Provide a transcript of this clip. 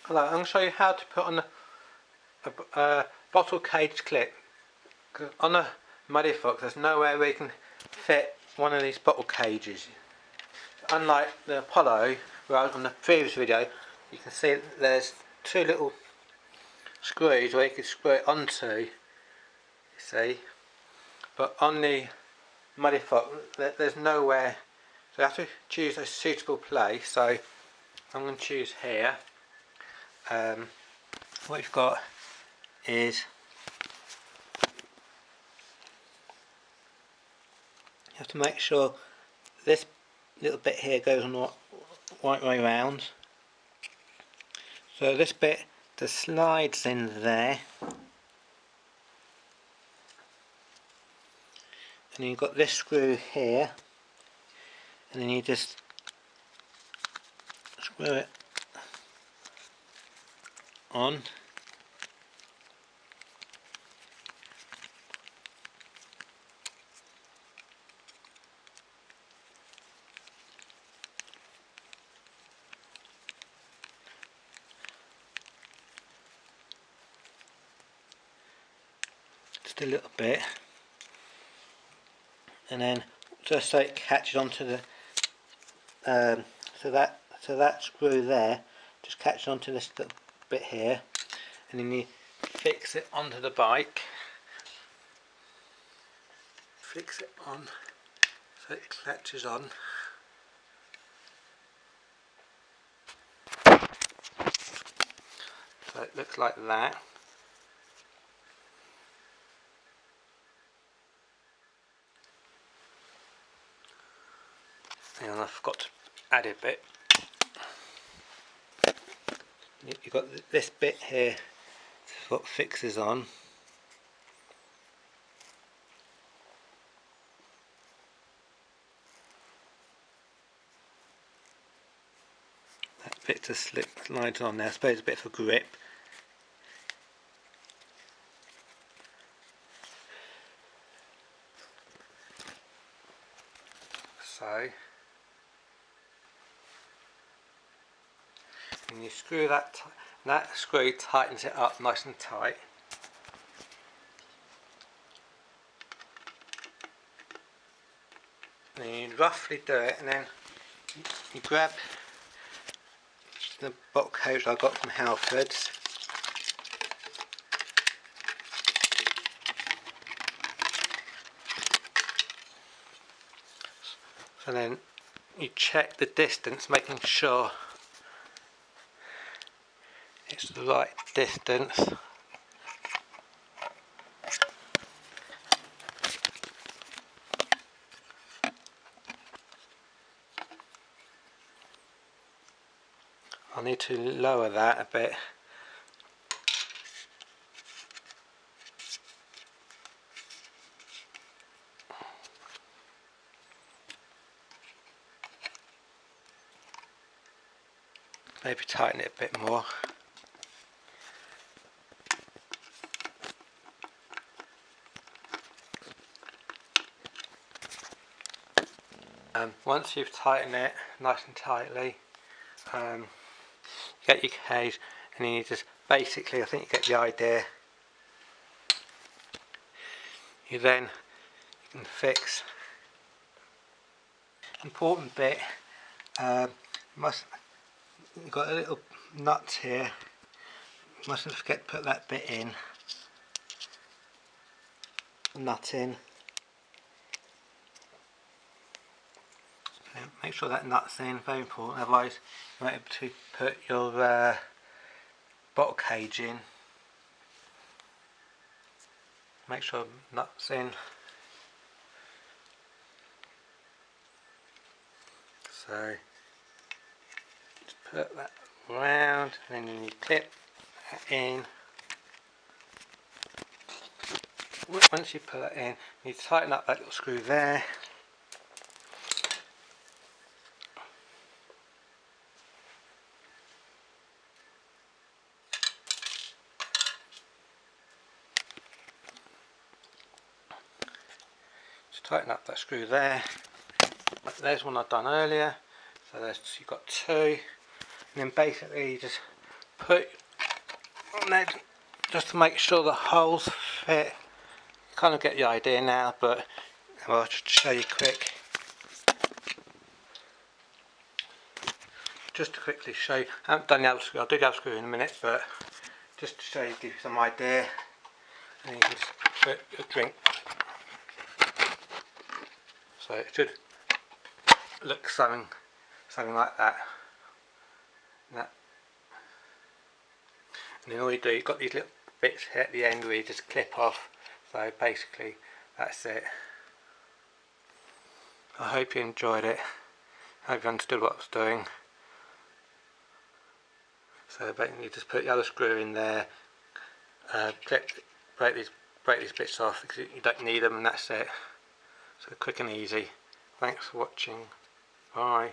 Hello, I'm going to show you how to put on a bottle cage clip. Cause on a Muddy Fox there's nowhere where you can fit one of these bottle cages. Unlike the Apollo, where I was on the previous video, you can see there's two little screws where you can screw it onto, you see. But on the Muddy Fox there's nowhere, so you have to choose a suitable place. So I'm going to choose here. What you've got is you have to make sure this little bit here goes on the right way round. So this bit just slides in there, and you've got this screw here, and then you just screw it on. Just a little bit, and then just so it catches onto the so that screw there just catches onto this little bit here, and then you fix it onto the bike. Fix it on so it catches on. So it looks like that. And I forgot to add a bit. You've got this bit here, what fixes on. That bit just slides on there. I suppose a bit for grip. So, and you screw that screw tightens it up nice and tight. And you roughly do it, and then you grab the bottle cage I got from Halfords. So then you check the distance, making sure it's the right distance. I need to lower that a bit. Maybe tighten it a bit more. Once you've tightened it nice and tightly, you get your cage, and then you just basically, I think you get the idea. You can fix. Important bit, you've got a little nut here. Mustn't forget to put that bit in. Nut in. Make sure that nut's in, very important, otherwise you won't be able to put your bottle cage in. Make sure nut's in. So just put that round, and then you clip that in. Once you put that in, you tighten up that little screw there. Tighten up that screw there. There's one I've done earlier, so you've got two, and then basically you just put on there just to make sure the holes fit. Kind of get the idea now, but I'll just show you quick. Just to quickly show you, I haven't done the other screw, I'll do the other screw in a minute, but just to show you, give you some idea. And you can just put your drink. So it should look something like that. And then all you do, you've got these little bits here at the end where you just clip off. So basically that's it. I hope you enjoyed it. I hope you understood what I was doing. So basically you just put the other screw in there, break these bits off because you don't need them, and that's it. So quick and easy. Thanks for watching. Bye.